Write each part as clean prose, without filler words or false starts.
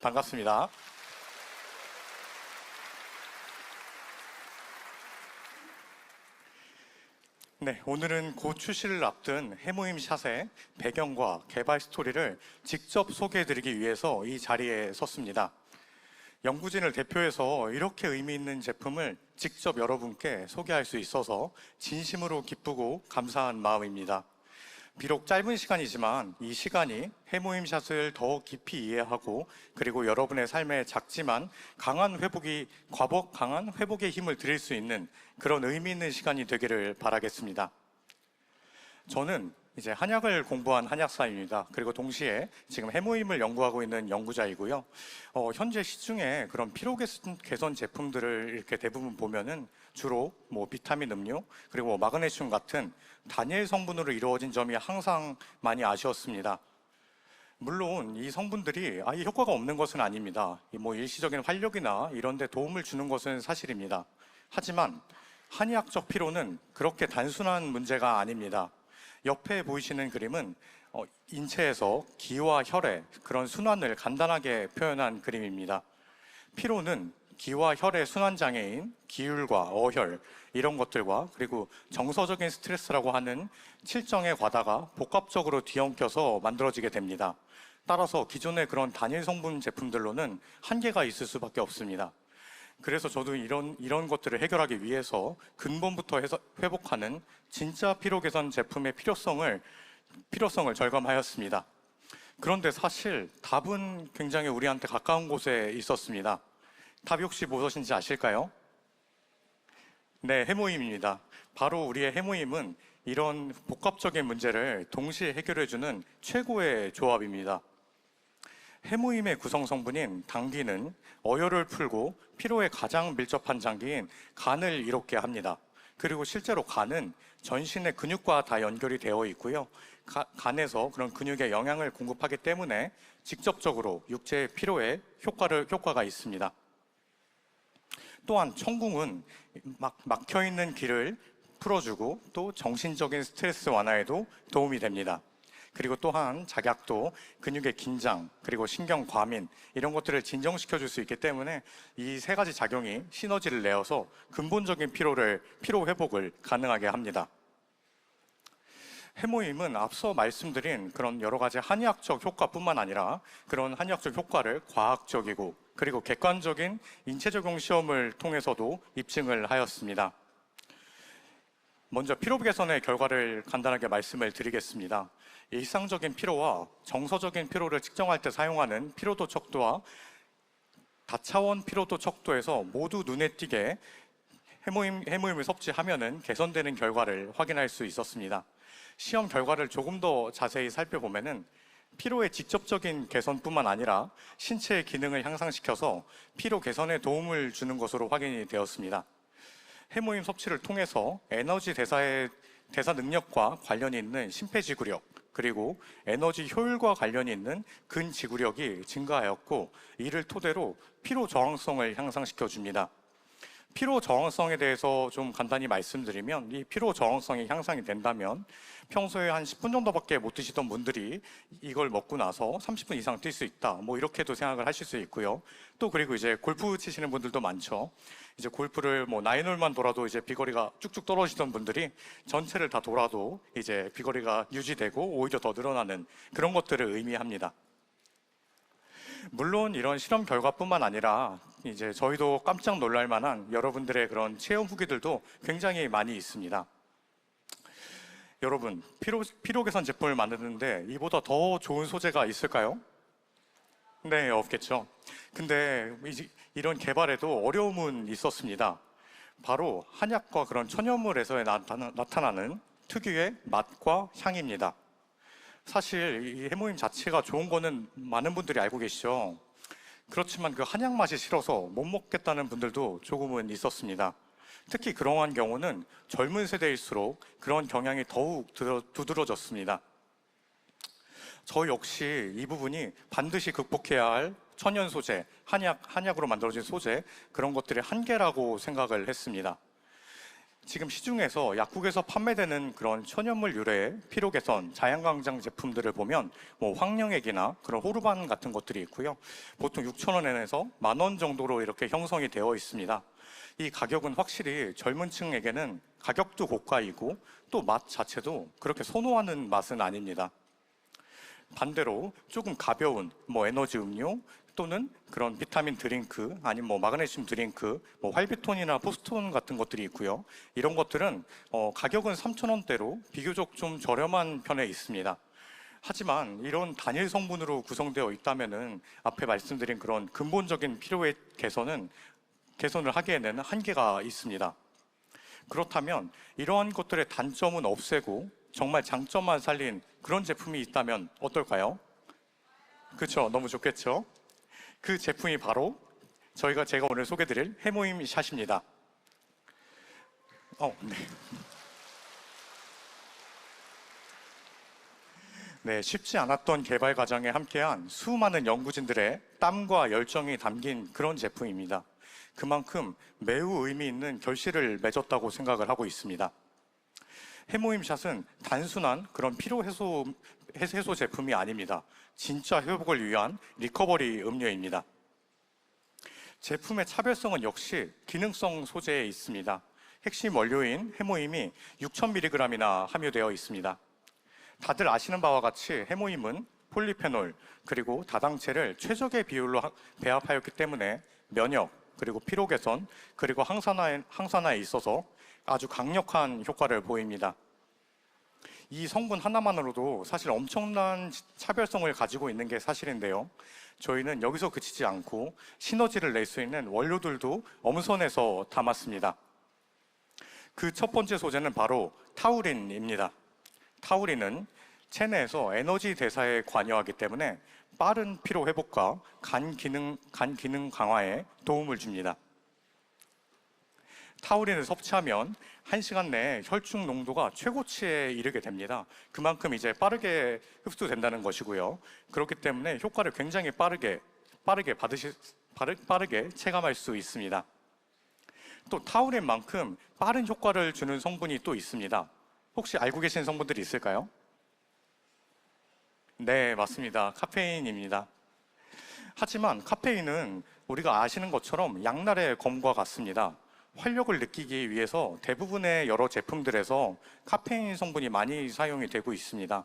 반갑습니다. 네, 오늘은 곧 출시를 앞둔 해모임 샷의 배경과 개발 스토리를 직접 소개해드리기 위해서 이 자리에 섰습니다. 연구진을 대표해서 이렇게 의미 있는 제품을 직접 여러분께 소개할 수 있어서 진심으로 기쁘고 감사한 마음입니다. 비록 짧은 시간이지만 이 시간이 해모임 샷을 더 깊이 이해하고 그리고 여러분의 삶에 작지만 강한 회복의 힘을 드릴 수 있는 그런 의미 있는 시간이 되기를 바라겠습니다. 저는 이제 한약을 공부한 한약사입니다. 그리고 동시에 지금 해모임을 연구하고 있는 연구자이고요. 현재 시중에 그런 피로 개선 제품들을 이렇게 대부분 보면은 주로 비타민 음료 그리고 마그네슘 같은 단일 성분으로 이루어진 점이 항상 많이 아쉬웠습니다. 물론 이 성분들이 이 효과가 없는 것은 아닙니다. 일시적인 활력이나 이런 데 도움을 주는 것은 사실입니다. 하지만 한의학적 피로는 그렇게 단순한 문제가 아닙니다. 옆에 보이시는 그림은 인체에서 기와 혈의 그런 순환을 간단하게 표현한 그림입니다. 피로는 기와 혈의 순환 장애인 기울과 어혈 이런 것들과 그리고 정서적인 스트레스라고 하는 칠정의 과다가 복합적으로 뒤엉켜서 만들어지게 됩니다. 따라서 기존의 그런 단일 성분 제품들로는 한계가 있을 수밖에 없습니다. 그래서 저도 이런 것들을 해결하기 위해서 근본부터 회복하는 진짜 피로 개선 제품의 필요성을 절감하였습니다. 그런데 사실 답은 굉장히 우리한테 가까운 곳에 있었습니다. 답이 혹시 무엇인지 아실까요? 네, 해모임입니다. 바로 우리의 해모임은 이런 복합적인 문제를 동시에 해결해주는 최고의 조합입니다. 해모임의 구성 성분인 당귀는 어혈을 풀고 피로에 가장 밀접한 장기인 간을 이롭게 합니다. 그리고 실제로 간은 전신의 근육과 다 연결이 되어 있고요. 간에서 그런 근육에 영양을 공급하기 때문에 직접적으로 육체의 피로에 효과가 있습니다. 또한 청궁은 막혀있는 기를 풀어주고 또 정신적인 스트레스 완화에도 도움이 됩니다. 그리고 또한 작약도 근육의 긴장 그리고 신경 과민 이런 것들을 진정시켜 줄 수 있기 때문에 이 세 가지 작용이 시너지를 내어서 근본적인 피로 회복을 가능하게 합니다. 해모임은 앞서 말씀드린 그런 여러 가지 한의학적 효과뿐만 아니라 그런 한의학적 효과를 과학적이고 그리고 객관적인 인체 적용 시험을 통해서도 입증을 하였습니다. 먼저 피로 개선의 결과를 간단하게 말씀을 드리겠습니다. 일상적인 피로와 정서적인 피로를 측정할 때 사용하는 피로도 척도와 다차원 피로도 척도에서 모두 눈에 띄게 해모임을 섭취하면은 개선되는 결과를 확인할 수 있었습니다. 시험 결과를 조금 더 자세히 살펴보면은 피로의 직접적인 개선뿐만 아니라 신체의 기능을 향상시켜서 피로 개선에 도움을 주는 것으로 확인이 되었습니다. 해모임 섭취를 통해서 에너지 대사 능력과 관련이 있는 심폐지구력 그리고 에너지 효율과 관련이 있는 근지구력이 증가하였고 이를 토대로 피로 저항성을 향상시켜 줍니다. 피로 저항성에 대해서 좀 간단히 말씀드리면 이 피로 저항성이 향상이 된다면 평소에 한 10분 정도밖에 못 드시던 분들이 이걸 먹고 나서 30분 이상 뛸 수 있다. 이렇게도 생각을 하실 수 있고요. 또 그리고 이제 골프 치시는 분들도 많죠. 이제 골프를 9홀만 돌아도 이제 비거리가 쭉쭉 떨어지던 분들이 전체를 다 돌아도 이제 비거리가 유지되고 오히려 더 늘어나는 그런 것들을 의미합니다. 물론 이런 실험 결과뿐만 아니라 이제 저희도 깜짝 놀랄 만한 여러분들의 그런 체험 후기들도 굉장히 많이 있습니다. 여러분, 피로 개선 제품을 만드는데 이보다 더 좋은 소재가 있을까요? 네, 없겠죠. 근데 이런 개발에도 어려움은 있었습니다. 바로 한약과 그런 천연물에서 나타나는 특유의 맛과 향입니다. 사실 이 해모임 자체가 좋은 거는 많은 분들이 알고 계시죠. 그렇지만 그 한약 맛이 싫어서 못 먹겠다는 분들도 조금은 있었습니다. 특히 그러한 경우는 젊은 세대일수록 그런 경향이 더욱 두드러졌습니다. 저 역시 이 부분이 반드시 극복해야 할 천연 소재, 한약으로 만들어진 소재 그런 것들의 한계라고 생각을 했습니다. 지금 시중에서 약국에서 판매되는 그런 천연물 유래의 피로 개선, 자양강장 제품들을 보면 뭐 황령액이나 그런 호르반 같은 것들이 있고요. 보통 6,000원에서 10,000원 정도로 이렇게 형성이 되어 있습니다. 이 가격은 확실히 젊은 층에게는 가격도 고가이고 또 맛 자체도 그렇게 선호하는 맛은 아닙니다. 반대로 조금 가벼운 뭐 에너지 음료 또는 그런 비타민 드링크 아니면 뭐 마그네슘 드링크, 뭐 활비톤이나 포스톤 같은 것들이 있고요. 이런 것들은 가격은 3,000원대로 비교적 좀 저렴한 편에 있습니다. 하지만 이런 단일 성분으로 구성되어 있다면은 앞에 말씀드린 그런 근본적인 필요의 개선을 하기에는 한계가 있습니다. 그렇다면 이러한 것들의 단점은 없애고 정말 장점만 살린 그런 제품이 있다면 어떨까요? 그렇죠. 너무 좋겠죠. 그 제품이 바로 제가 오늘 소개드릴 해모임 샷입니다. 네. 네, 쉽지 않았던 개발 과정에 함께한 수많은 연구진들의 땀과 열정이 담긴 그런 제품입니다. 그만큼 매우 의미 있는 결실을 맺었다고 생각을 하고 있습니다. 해모임 샷은 단순한 그런 피로 해소 제품이 아닙니다. 진짜 회복을 위한 리커버리 음료입니다. 제품의 차별성은 역시 기능성 소재에 있습니다. 핵심 원료인 해모임이 6,000mg이나 함유되어 있습니다. 다들 아시는 바와 같이 해모임은 폴리페놀 그리고 다당체를 최적의 비율로 배합하였기 때문에 면역 그리고 피로 개선 그리고 항산화에 있어서 아주 강력한 효과를 보입니다. 이 성분 하나만으로도 사실 엄청난 차별성을 가지고 있는 게 사실인데요. 저희는 여기서 그치지 않고 시너지를 낼 수 있는 원료들도 엄선해서 담았습니다. 그 첫 번째 소재는 바로 타우린입니다. 타우린은 체내에서 에너지 대사에 관여하기 때문에 빠른 피로 회복과 간 기능 강화에 도움을 줍니다. 타우린을 섭취하면 1시간 내에 혈중 농도가 최고치에 이르게 됩니다. 그만큼 이제 빠르게 흡수된다는 것이고요. 그렇기 때문에 효과를 굉장히 빠르게 체감할 수 있습니다. 또 타우린만큼 빠른 효과를 주는 성분이 또 있습니다. 혹시 알고 계신 성분들이 있을까요? 네, 맞습니다. 카페인입니다. 하지만 카페인은 우리가 아시는 것처럼 양날의 검과 같습니다. 활력을 느끼기 위해서 대부분의 여러 제품들에서 카페인 성분이 많이 사용이 되고 있습니다.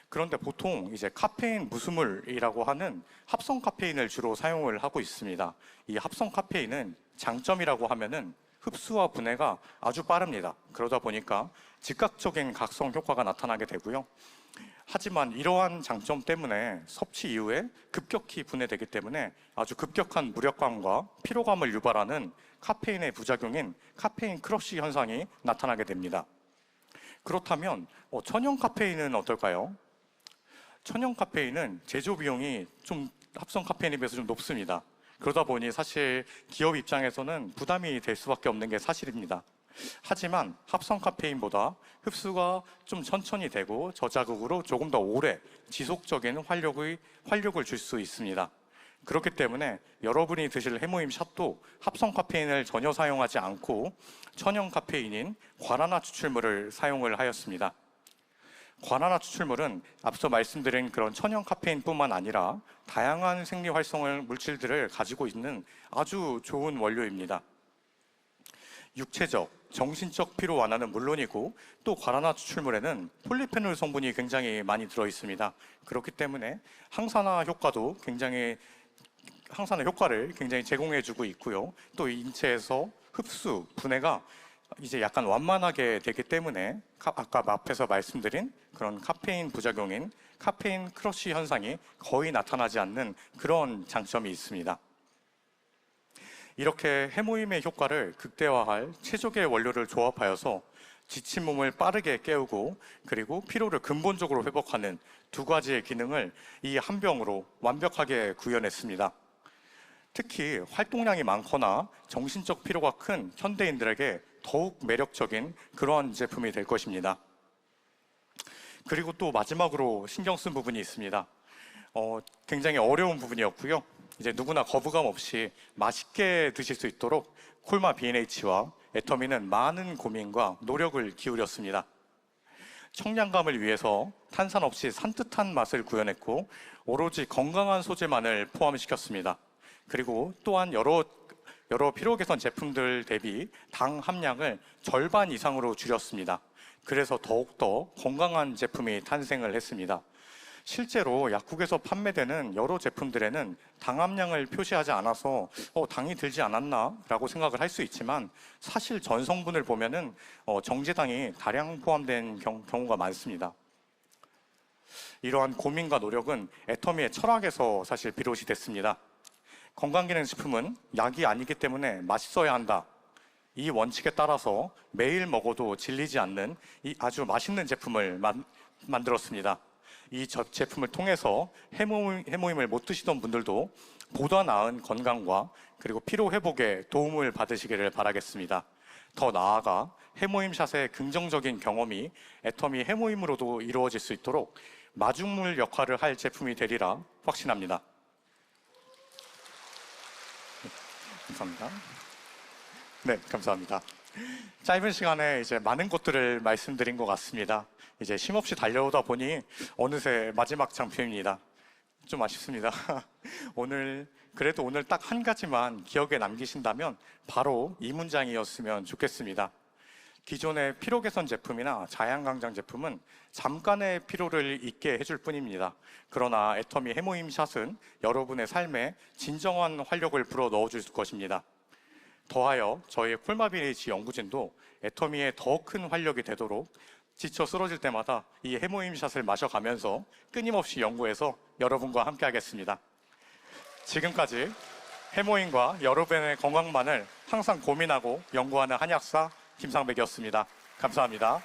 그런데 보통 이제 카페인 무수물이라고 하는 합성 카페인을 주로 사용을 하고 있습니다. 이 합성 카페인은 장점이라고 하면은 흡수와 분해가 아주 빠릅니다. 그러다 보니까 즉각적인 각성 효과가 나타나게 되고요. 하지만 이러한 장점 때문에 섭취 이후에 급격히 분해되기 때문에 아주 급격한 무력감과 피로감을 유발하는 카페인의 부작용인 카페인 크러쉬 현상이 나타나게 됩니다. 그렇다면 천연 카페인은 어떨까요? 천연 카페인은 제조 비용이 좀 합성 카페인에 비해서 좀 높습니다. 그러다 보니 사실 기업 입장에서는 부담이 될 수밖에 없는 게 사실입니다. 하지만 합성 카페인보다 흡수가 좀 천천히 되고 저자극으로 조금 더 오래 지속적인 활력을 줄 수 있습니다. 그렇기 때문에 여러분이 드실 해모임 샷도 합성 카페인을 전혀 사용하지 않고 천연 카페인인 과라나 추출물을 사용을 하였습니다. 과라나 추출물은 앞서 말씀드린 그런 천연 카페인뿐만 아니라 다양한 생리 활성 물질들을 가지고 있는 아주 좋은 원료입니다. 육체적, 정신적 피로 완화는 물론이고 또 과라나 추출물에는 폴리페놀 성분이 굉장히 많이 들어 있습니다. 그렇기 때문에 항산화 효과를 굉장히 제공해주고 있고요. 또 인체에서 흡수, 분해가 이제 약간 완만하게 되기 때문에 아까 앞에서 말씀드린 그런 카페인 부작용인 카페인 크러쉬 현상이 거의 나타나지 않는 그런 장점이 있습니다. 이렇게 해모임의 효과를 극대화할 최적의 원료를 조합하여서 지친 몸을 빠르게 깨우고 그리고 피로를 근본적으로 회복하는 두 가지의 기능을 이 한 병으로 완벽하게 구현했습니다. 특히 활동량이 많거나 정신적 피로가 큰 현대인들에게 더욱 매력적인 그러한 제품이 될 것입니다. 그리고 또 마지막으로 신경 쓴 부분이 있습니다. 굉장히 어려운 부분이었고요. 이제 누구나 거부감 없이 맛있게 드실 수 있도록 콜마 B&H와 애터미는 많은 고민과 노력을 기울였습니다. 청량감을 위해서 탄산 없이 산뜻한 맛을 구현했고 오로지 건강한 소재만을 포함시켰습니다. 그리고 또한 여러 피로 개선 제품들 대비 당 함량을 절반 이상으로 줄였습니다. 그래서 더욱더 건강한 제품이 탄생을 했습니다. 실제로 약국에서 판매되는 여러 제품들에는 당 함량을 표시하지 않아서 당이 들지 않았나 라고 생각을 할 수 있지만 사실 전성분을 보면은 정제당이 다량 포함된 경우가 많습니다. 이러한 고민과 노력은 애터미의 철학에서 사실 비롯이 됐습니다. 건강기능식품은 약이 아니기 때문에 맛있어야 한다. 이 원칙에 따라서 매일 먹어도 질리지 않는 이 아주 맛있는 제품을 만들었습니다. 이 제품을 통해서 해모임을 못 드시던 분들도 보다 나은 건강과 그리고 피로 회복에 도움을 받으시기를 바라겠습니다. 더 나아가 해모임샷의 긍정적인 경험이 애터미 해모임으로도 이루어질 수 있도록 마중물 역할을 할 제품이 되리라 확신합니다. 감사합니다. 네, 감사합니다. 짧은 시간에 이제 많은 것들을 말씀드린 것 같습니다. 이제 쉼없이 달려오다 보니 어느새 마지막 장표입니다. 좀 아쉽습니다. 그래도 오늘 딱 한 가지만 기억에 남기신다면 바로 이 문장이었으면 좋겠습니다. 기존의 피로 개선 제품이나 자양강장 제품은 잠깐의 피로를 잊게 해줄 뿐입니다. 그러나 애터미 해모임 샷은 여러분의 삶에 진정한 활력을 불어 넣어줄 것입니다. 더하여 저희 콜마 B&H 연구진도 애터미의 더 큰 활력이 되도록 지쳐 쓰러질 때마다 이 해모임 샷을 마셔가면서 끊임없이 연구해서 여러분과 함께 하겠습니다. 지금까지 해모임과 여러분의 건강만을 항상 고민하고 연구하는 한약사 김상백이었습니다. 감사합니다.